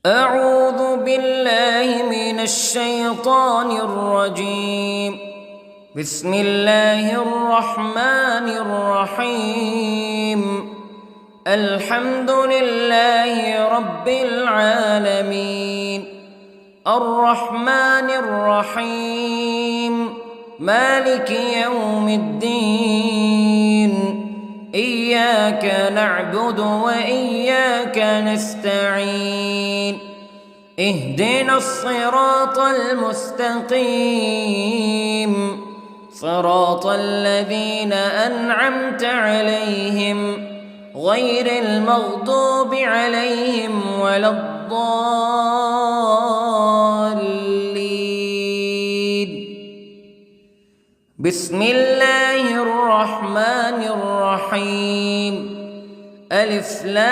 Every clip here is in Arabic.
أعوذ بالله من الشيطان الرجيم. بسم الله الرحمن الرحيم. الحمد لله رب العالمين، الرحمن الرحيم، مالك يوم الدين. إياك نعبد وإياك نستعين. اهدنا الصراط المستقيم، صراط الذين أنعمت عليهم غير المغضوب عليهم ولا الضالين. بسم الله الرحمن الرحيم. ألف لام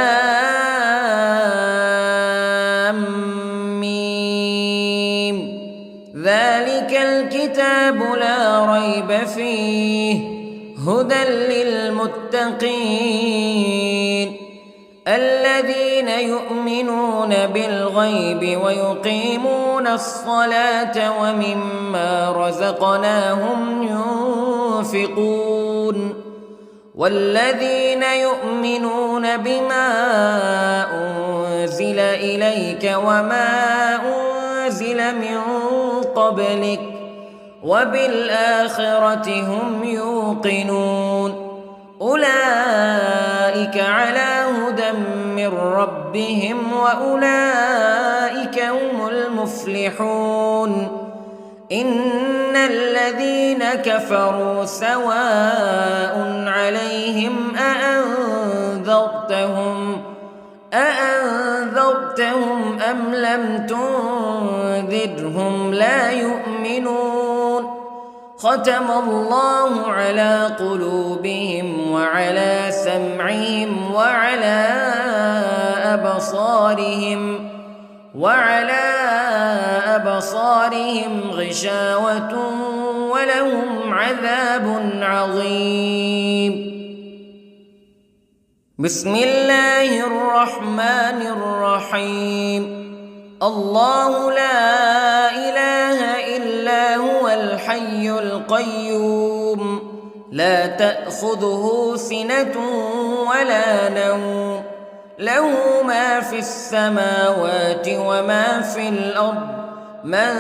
ميم. ذلك الكتاب لا ريب فيه هدى للمتقين الذين يؤمنون بالغيب ويقيمون الصلاة ومما رزقناهم ينفقون والذين يؤمنون بما أنزل إليك وما أنزل من قبلك وبالآخرة هم يوقنون. أولئك على هدى من ربهم وأولئك هم المفلحون. إن الذين كفروا سواء عليهم أأنذرتهم أم لم تنذرهم لا يؤمنون. ختم الله على قلوبهم وعلى سمعهم وعلى أبصارهم غشاوة ولهم عذاب عظيم. بسم الله الرحمن الرحيم. الله لا إله إلا هو الحي القيوم لا تأخذه سنة ولا نوم له ما في السماوات وما في الأرض. من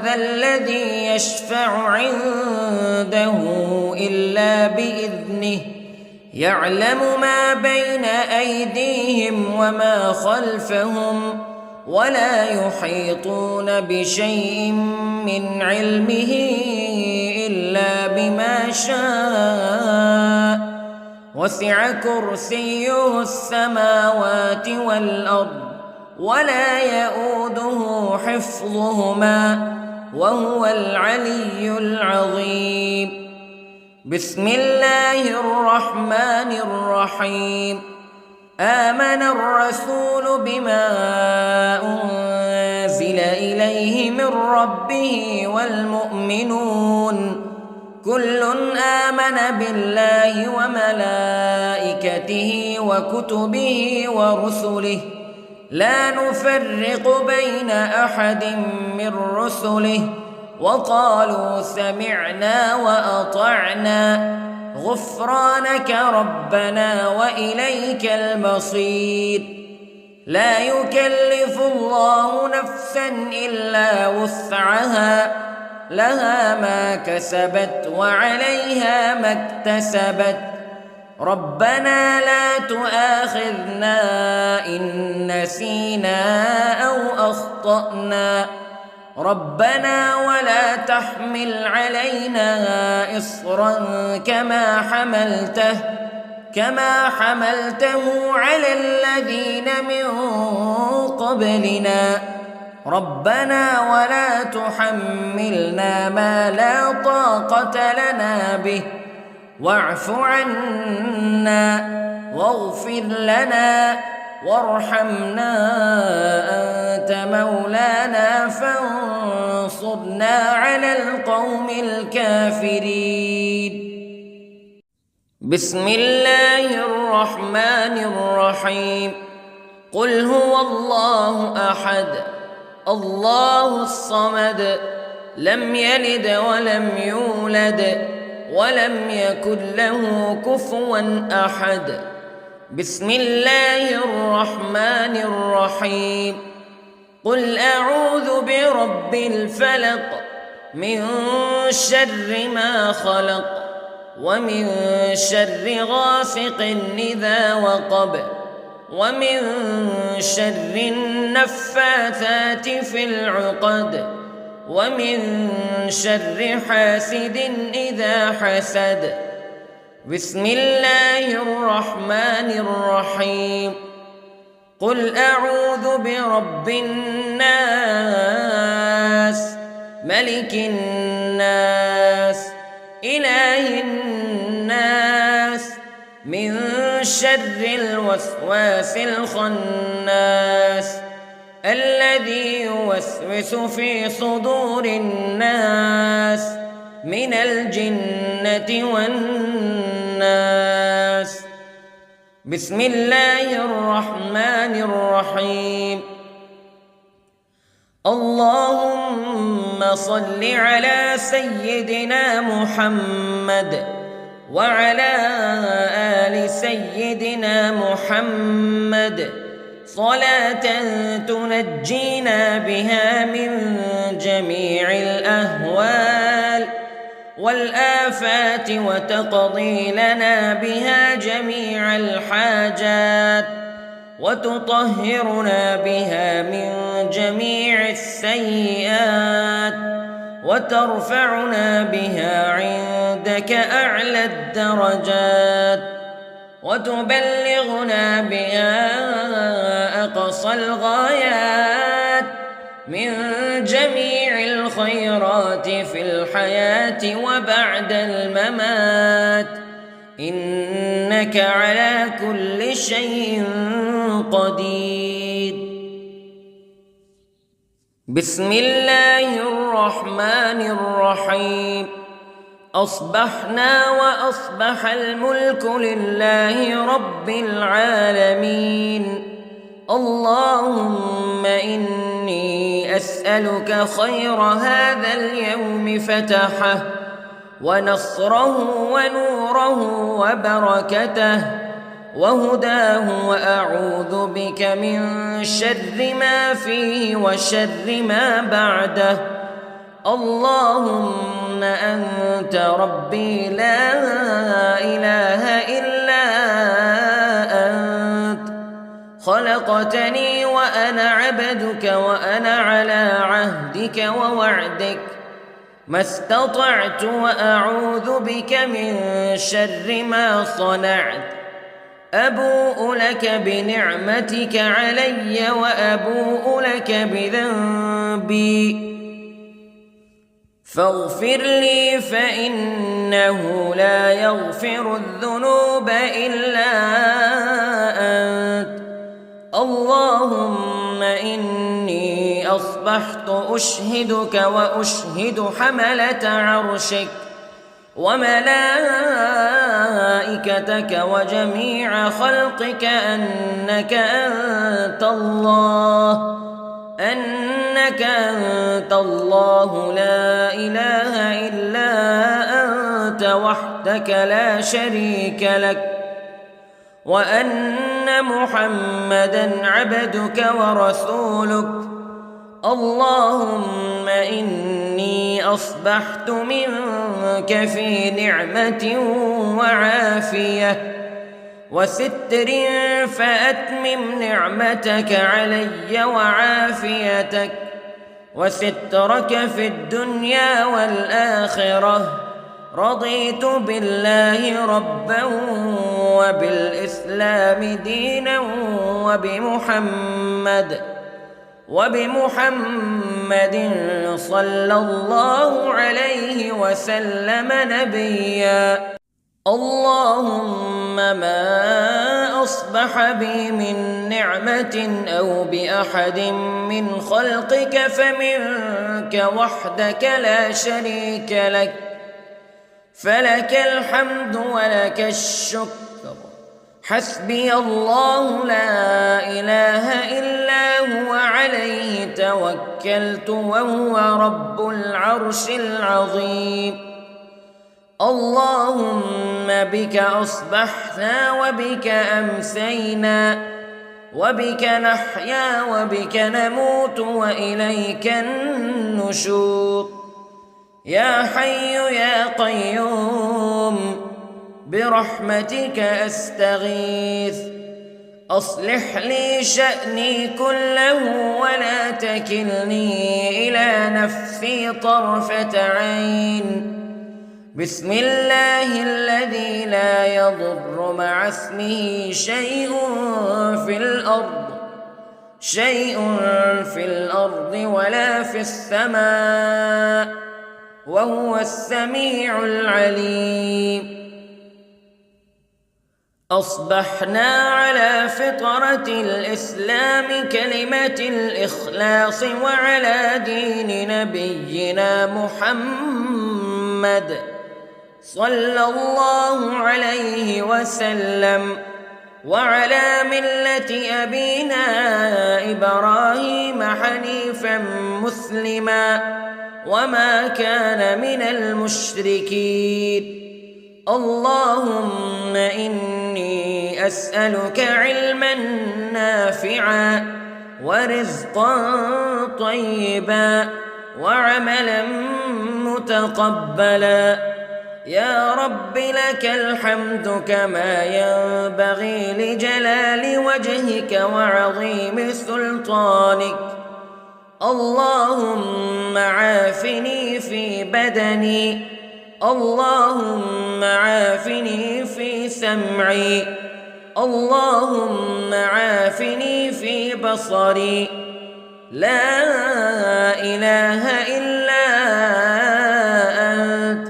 ذا الذي يشفع عنده إلا بإذنه يعلم ما بين أيديهم وما خلفهم ولا يحيطون بشيء من علمه إلا بما شاء. وسع كرسيه السماوات والأرض ولا يؤوده حفظهما وهو العلي العظيم. بسم الله الرحمن الرحيم. آمن الرسول بما أنزل إليه من ربه والمؤمنون كل آمن بالله وملائكته وكتبه ورسله لا نفرق بين أحد من رسله وقالوا سمعنا وأطعنا غفرانك ربنا وإليك المصير. لا يكلف الله نفسا إلا وسعها لها ما كسبت وعليها ما اكتسبت. ربنا لا تؤاخذنا إن نسينا أو أخطأنا ربنا ولا تحمل علينا إصرا كما حملته على الذين من قبلنا ربنا ولا تحملنا ما لا طاقة لنا به واعف عنا واغفر لنا وارحمنا أنت مولانا فانصرنا على القوم الكافرين. بسم الله الرحمن الرحيم. قل هو الله أحد الله الصمد لم يلد ولم يولد ولم يكن له كفوا أحد. بسم الله الرحمن الرحيم. قل أعوذ برب الفلق من شر ما خلق ومن شر غاسق إذا وقب ومن شر النفاثات في العقد ومن شر حاسد إذا حسد. بسم الله الرحمن الرحيم. قل أعوذ برب الناس ملك الناس إله الناس من شر الوسواس الخناس الذي يوسوس في صدور الناس من الجنة والناس. بسم الله الرحمن الرحيم. اللهم صل على سيدنا محمد وعلى آل سيدنا محمد صلاة تنجينا بها من جميع الأهوال والآفات وتقضي لنا بها جميع الحاجات وتطهرنا بها من جميع السيئات وترفعنا بها عندك أعلى الدرجات وتبلغنا بها أقصى الغايات من جميع الخيرات في الحياة وبعد الممات إنك على كل شيء قدير. بسم الله الرحمن الرحيم. أصبحنا وأصبح الملك لله رب العالمين. اللهم إني أسألك خير هذا اليوم فتحه ونصره ونوره وبركته وهداه وأعوذ بك من شر ما فيه وشر ما بعده. اللهم أنت ربي لا إله إلا أنت خلقتني وأنا عبدك وأنا على عهدك ووعدك ما استطعت وأعوذ بك من شر ما صنعت. أبوء لك بنعمتك علي وأبوء لك بذنبي فاغفر لي فإنه لا يغفر الذنوب إلا أنت. اللهم إني أصبحت أشهدك وأشهد حملة عرشك وملائكتك وجميع خلقك أنك أنت الله لا إله إلا أنت وحدك لا شريك لك وأن محمدًا عبدك ورسولك. اللهم إني أصبحت منك في نعمة وعافية وستر فأتمم نعمتك علي وعافيتك وسترك في الدنيا والآخرة. رضيت بالله ربا وبالإسلام دينا وبمحمد صلى الله عليه وسلم نبيا. اللهم ما أصبح بي من نعمة أو بأحد من خلقك فمنك وحدك لا شريك لك فلك الحمد ولك الشكر حسبي الله لا إله إلا هو عليه توكلت وهو رب العرش العظيم اللهم بك أصبحنا وبك أمسينا وبك نحيا وبك نموت وإليك النشور يا حي يا قيوم برحمتك أستغيث أصلح لي شأني كله ولا تكلني إلى نفسي طرفة عين بسم الله الذي لا يضر مع اسمه شيء في الأرض ولا في السماء وهو السميع العليم أصبحنا على فطرة الإسلام كلمة الإخلاص وعلى دين نبينا محمد صلى الله عليه وسلم وعلى ملة أبينا إبراهيم حنيفا مسلما وما كان من المشركين اللهم إني أسألك علما نافعا ورزقا طيبا وعملا متقبلا يا رب لك الحمد كما ينبغي لجلال وجهك وعظيم سلطانك اللهم عافني في بدني اللهم عافني في سمعي اللهم عافني في بصري لا إله إلا أنت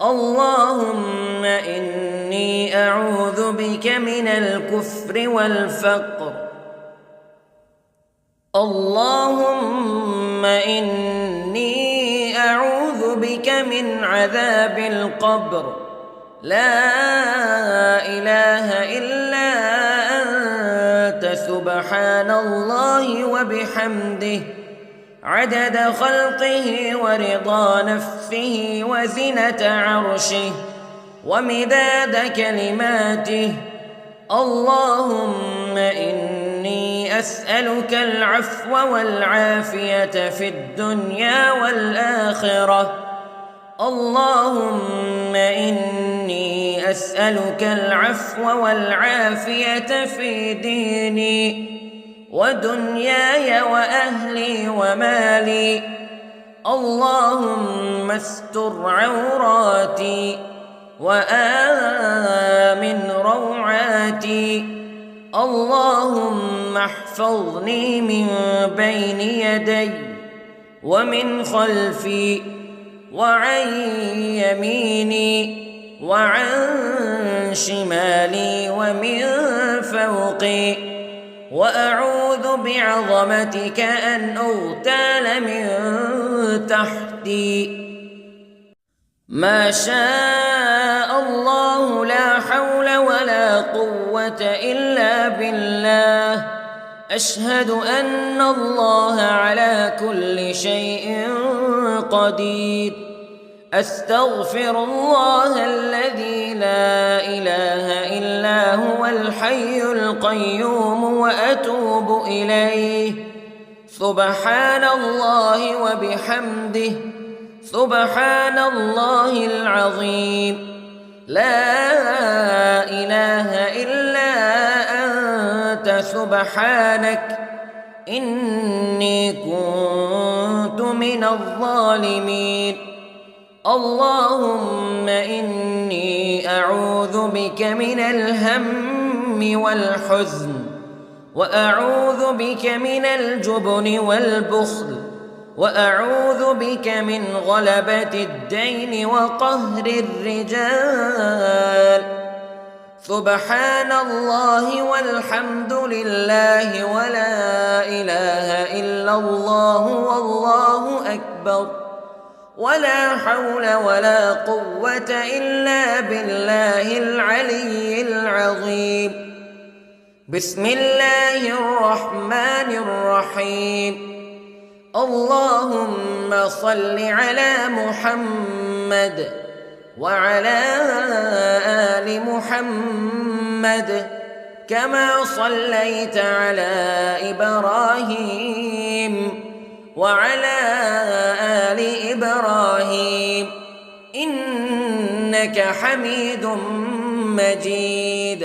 اللهم إني أعوذ بك من الكفر والفقر اللهم إني أعوذ بك من عذاب القبر لا إله إلا أنت سبحان الله وبحمده عدد خلقه ورضا نفسه وزنة عرشه ومداد كلماته اللهم إني أسألك العفو والعافية في الدنيا والآخرة اللهم إني أسألك العفو والعافية في ديني ودنياي وأهلي ومالي اللهم استر عوراتي وآمن روعاتي اللهم احفظني من بين يدي ومن خلفي وعن يميني وعن شمالي ومن فوقي وأعوذ بعظمتك أن أغتال من تحتي ما شاء الله لا حول ولا قوة إلا بالله أشهد أن الله على كل شيء قدير أستغفر الله الذي لا إله إلا هو الحي القيوم وأتوب إليه سبحان الله وبحمده سبحان الله العظيم لا إله إلا أنت سبحانك إني كنت من الظالمين اللهم إني أعوذ بك من الهم والحزن وأعوذ بك من الجبن والبخل وأعوذ بك من غلبة الدين وقهر الرجال سبحان الله والحمد لله ولا إله إلا الله والله أكبر ولا حول ولا قوة إلا بالله العلي العظيم. بسم الله الرحمن الرحيم. اللهم صل على محمد وعلى آل محمد كما صليت على إبراهيم وعلى آل إبراهيم إنك حميد مجيد.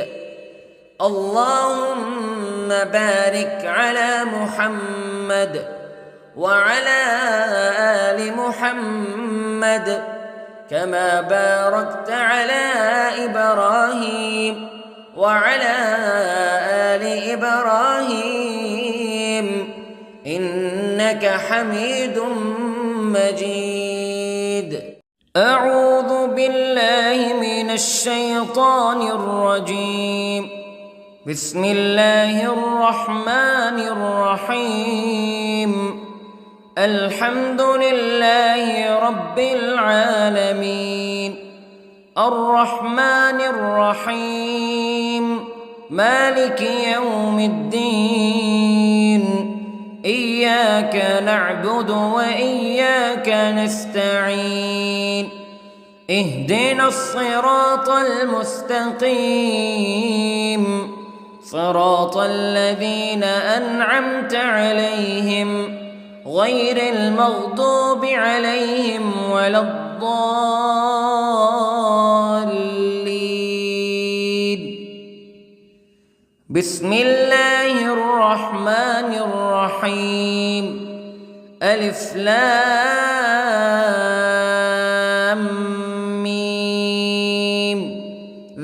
اللهم بارك على محمد وعلى آل محمد كما باركت على إبراهيم وعلى آل إبراهيم إنك حميد مجيد. أعوذ بالله من الشيطان الرجيم. بسم الله الرحمن الرحيم. الحمد لله رب العالمين الرحمن الرحيم مالك يوم الدين إياك نعبد وإياك نستعين اهدنا الصراط المستقيم صراط الذين أنعمت عليهم غير المغضوب عليهم ولا الضالين. بسم الله الرحمن الرحيم. ألف لام ميم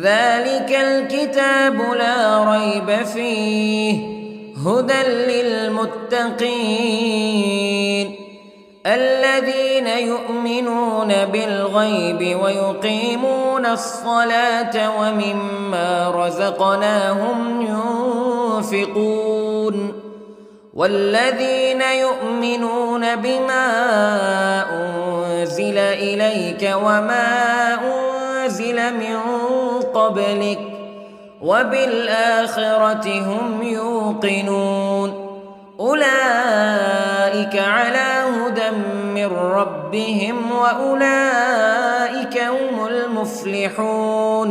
ذلك الكتاب لا ريب فيه هدى للمتقين الذين يؤمنون بالغيب ويقيمون الصلاة ومما رزقناهم ينفقون والذين يؤمنون بما أنزل إليك وما أنزل من قبلك وبالآخرة هم يوقنون أولئك على هدى من ربهم وأولئك هم المفلحون.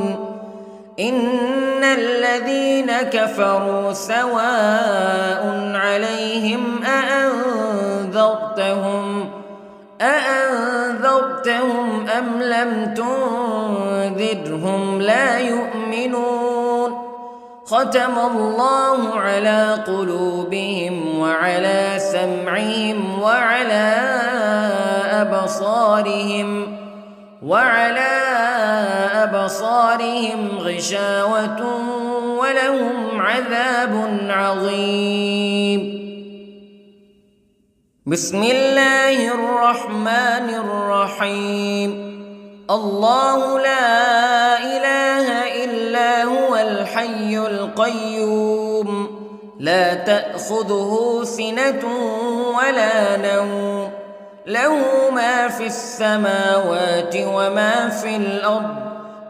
إن الذين كفروا سواء عليهم أأنذرتهم أم لم تنذرهم لا يؤمنون. ختم الله على قلوبهم وعلى سمعهم وعلى أبصارهم غشاوة ولهم عذاب عظيم. بسم الله الرحمن الرحيم. الله لا إله إلا هو الحي القيوم لا تأخذه سنة ولا نوم له ما في السماوات وما في الأرض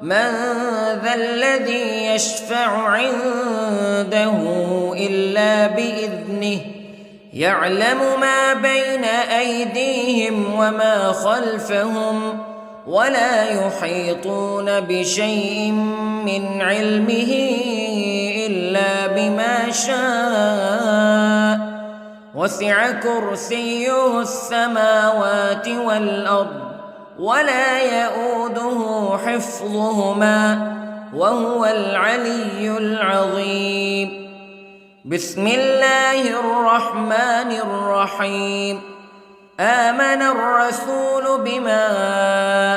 من ذا الذي يشفع عنده إلا بإذنه يعلم ما بين أيديهم وما خلفهم ولا يحيطون بشيء من علمه إلا بما شاء وسع كرسيه السماوات والأرض ولا يؤوده حفظهما وهو العلي العظيم. بسم الله الرحمن الرحيم. آمن الرسول بما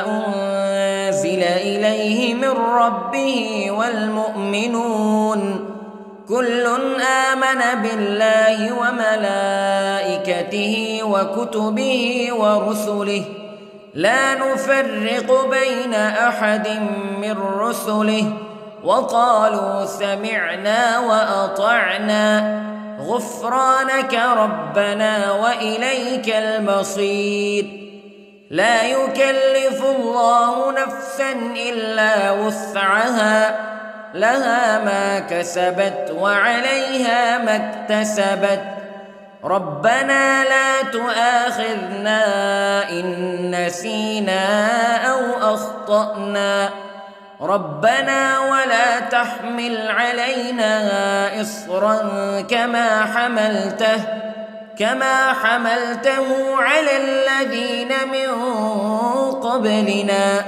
أنزل إليه من ربه والمؤمنون كل آمن بالله وملائكته وكتبه ورسله لا نفرق بين أحد من رسله وقالوا سمعنا وأطعنا غفرانك ربنا وإليك المصير. لا يكلف الله نفسا إلا وسعها لها ما كسبت وعليها ما اكتسبت ربنا لا تؤاخذنا إن نسينا أو أخطأنا ربنا ولا تحمل علينا إصرا كما حملته على الذين من قبلنا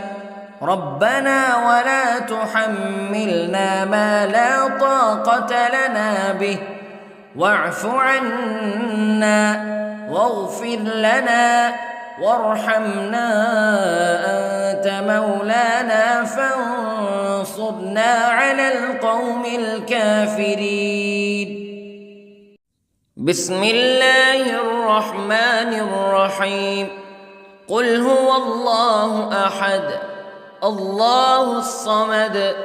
ربنا ولا تحملنا ما لا طاقة لنا به واعف عنا واغفر لنا وارحمنا أنت مولانا فانصرنا على القوم الكافرين. بسم الله الرحمن الرحيم. قل هو الله أحد الله الصمد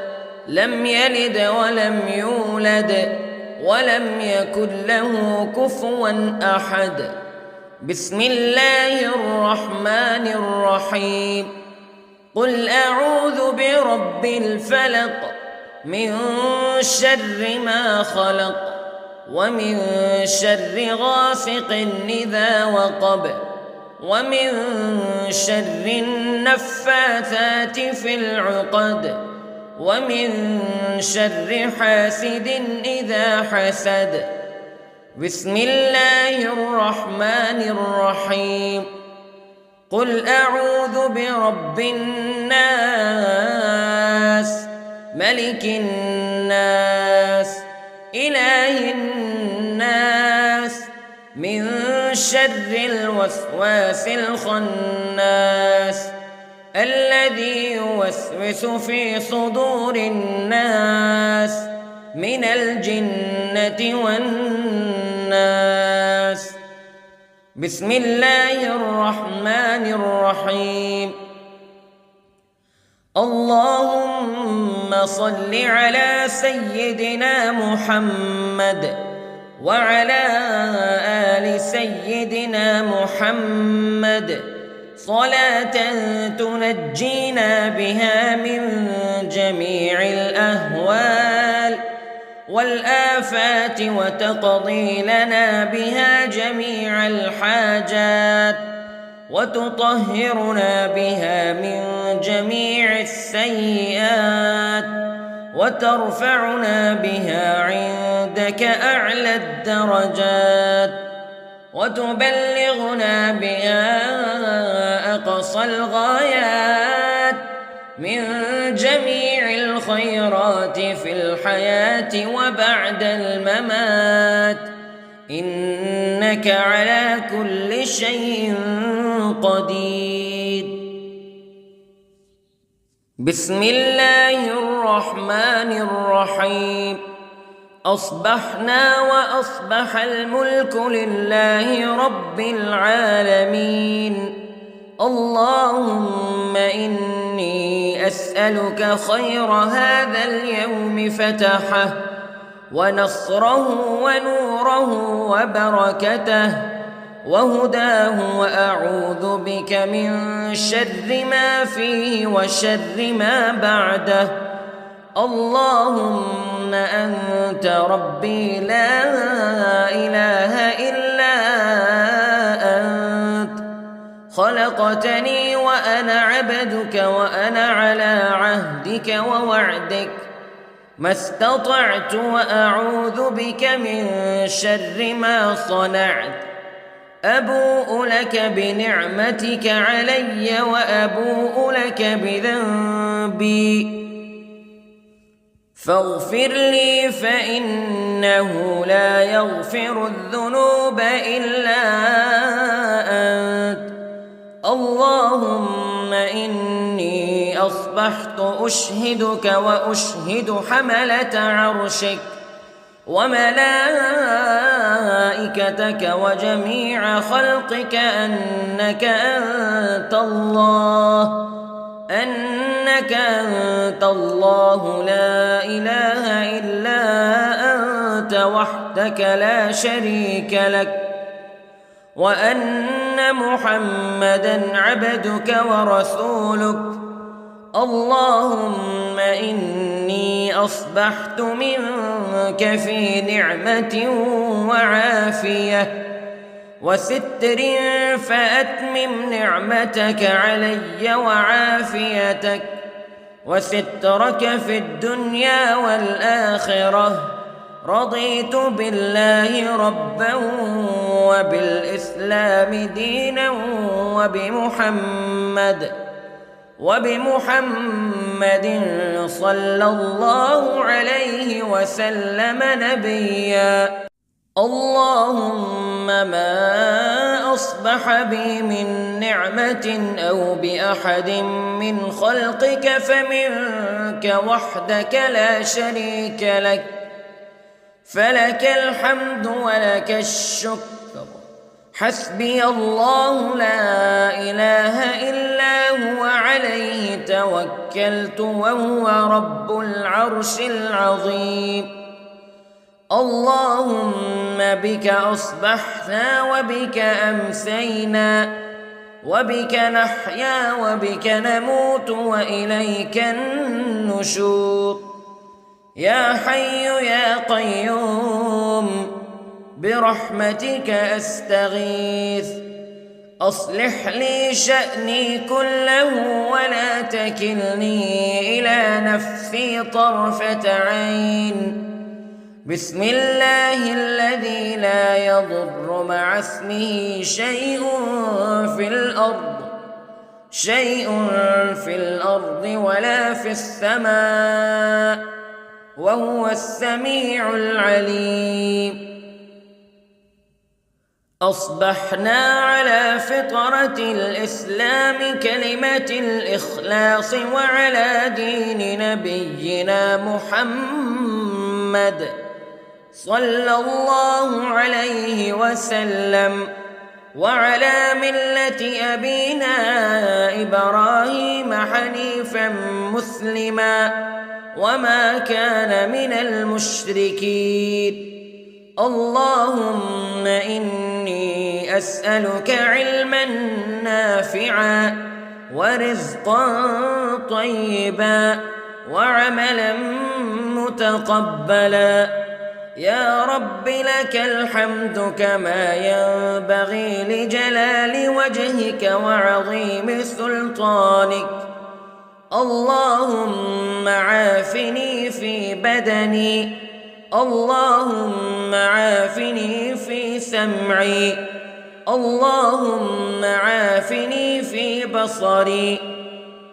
لم يلد ولم يولد ولم يكن له كفوا أحد. بسم الله الرحمن الرحيم. قل أعوذ برب الفلق من شر ما خلق ومن شر غاسق إذا وقب ومن شر النفاثات في العقد ومن شر حاسد إذا حسد. بسم الله الرحمن الرحيم. قل أعوذ برب الناس ملك الناس إله الناس من شر الوسواس الخناس الذي يوسوس في صدور الناس من الجنة والناس. بسم الله الرحمن الرحيم. اللهم صل على سيدنا محمد وعلى آل سيدنا محمد صلاة تنجينا بها من جميع الأهوال والآفات وتقضي لنا بها جميع الحاجات وتطهرنا بها من جميع السيئات وترفعنا بها عندك أعلى الدرجات وتبلغنا بها أقصى الغايات من جميع الخيرات في الحياة وبعد الممات إنك على كل شيء قدير. بسم الله الرحمن الرحيم. أصبحنا وأصبح الملك لله رب العالمين. اللهم إني أسألك خير هذا اليوم فتحه ونصره ونوره وبركته وهداه وأعوذ بك من شر ما فيه وشر ما بعده. اللهم أنت ربي لا إله إلا أنت خلقتني وأنا عبدك وأنا على عهدك ووعدك ما استطعت وأعوذ بك من شر ما صنعت. أبوء لك بنعمتك علي وأبوء لك بذنبي فاغفر لي فإنه لا يغفر الذنوب إلا أنت. اللهم إني أصبحت أشهدك وأشهد حملة عرشك وملائكتك وجميع خلقك أنك أنت الله لا إله إلا أنت وحدك لا شريك لك وأن أن محمدًا عبدك ورسولك. اللهم إني أصبحت منك في نعمة وعافية وستر، فأتمم نعمتك علي وعافيتك وسترك في الدنيا والآخرة. رضيت بالله ربا وبالإسلام دينا وبمحمد صلى الله عليه وسلم نبيا. اللهم ما أصبح بي من نعمة أو بأحد من خلقك فمنك وحدك لا شريك لك، فلك الحمد ولك الشكر. حسبي الله لا إله إلا هو، عليه توكلت وهو رب العرش العظيم. اللهم بك أصبحنا وبك أمسينا وبك نحيا وبك نموت وإليك النشور. يا حي يا قيوم برحمتك أستغيث، أصلح لي شأني كله ولا تكلني إلى نفسي طرفة عين. بسم الله الذي لا يضر مع اسمه شيء في الأرض ولا في السماء، وهو السميع العليم. أصبحنا على فطرة الإسلام كلمة الإخلاص وعلى دين نبينا محمد صلى الله عليه وسلم، وعلى ملة أبينا إبراهيم حنيفا مسلما وما كان من المشركين. اللهم إني أسألك علما نافعا ورزقا طيبا وعملا متقبلا. يا رب لك الحمد كما ينبغي لجلال وجهك وعظيم سلطانك. اللهم عافني في بدني، اللهم عافني في سمعي، اللهم عافني في بصري.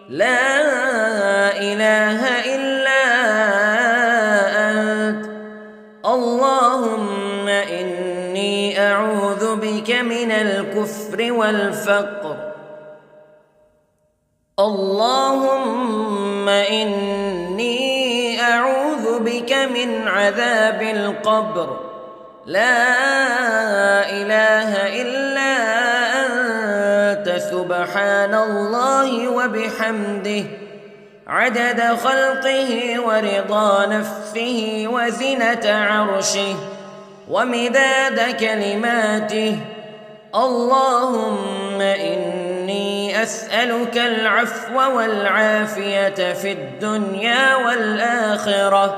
لا إله إلا أنت. اللهم إني أعوذ بك من الكفر والفقر. اللهم إني أعوذ بك من عذاب القبر. لا إله إلا أنت، سبحان الله وبحمده، عدد خلقه ورضا نفسه وزنة عرشه ومداد كلماته. اللهم إني أسألك العفو والعافية في الدنيا والآخرة.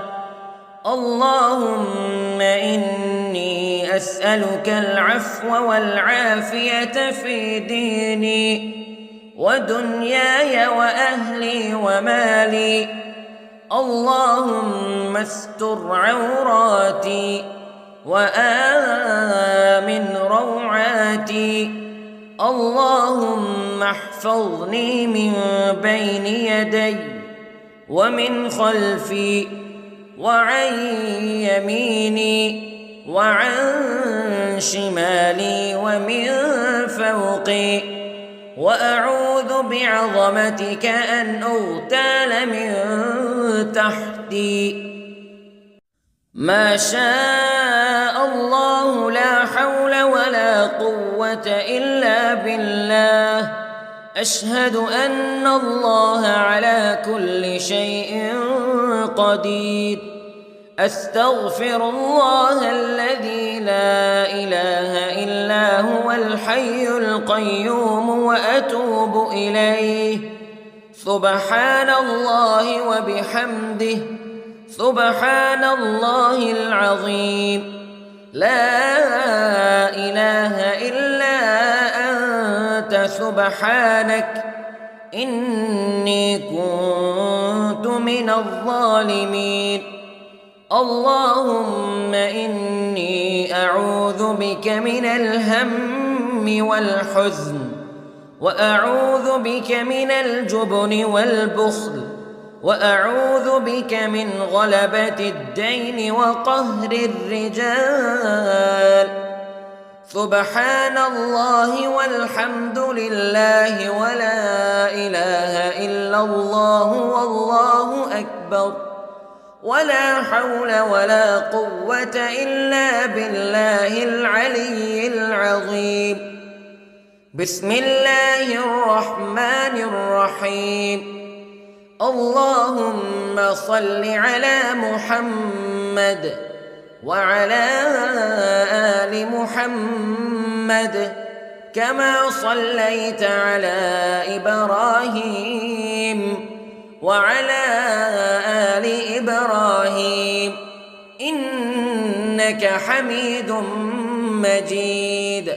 اللهم إني أسألك العفو والعافية في ديني ودنياي وأهلي ومالي. اللهم استر عوراتي وآمن روعاتي. اللهم احفظني من بين يدي ومن خلفي وعن يميني وعن شمالي ومن فوقي، وأعوذ بعظمتك أن أغتال من تحتي. ما شاء الله لا حول ولا قوة إلا بالله. أشهد أن الله على كل شيء قدير. أستغفر الله الذي لا إله إلا هو الحي القيوم وأتوب إليه. سبحان الله وبحمده، سبحان الله العظيم. لا إله إلا أنت سبحانك إني كنت من الظالمين. اللهم إني أعوذ بك من الهم والحزن، وأعوذ بك من الجبن والبخل، وأعوذ بك من غلبة الدين وقهر الرجال. سبحان الله والحمد لله ولا إله إلا الله والله أكبر، ولا حول ولا قوة إلا بالله العلي العظيم. بسم الله الرحمن الرحيم. اللهم صل على محمد وعلى آل محمد كما صليت على إبراهيم وعلى آل إبراهيم إنك حميد مجيد.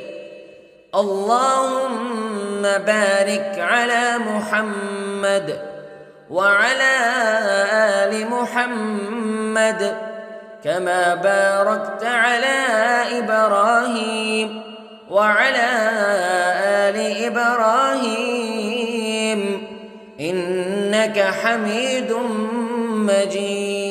اللهم بارك على محمد وعلى آل محمد كما باركت على إبراهيم وعلى آل إبراهيم إنك حميد مجيد.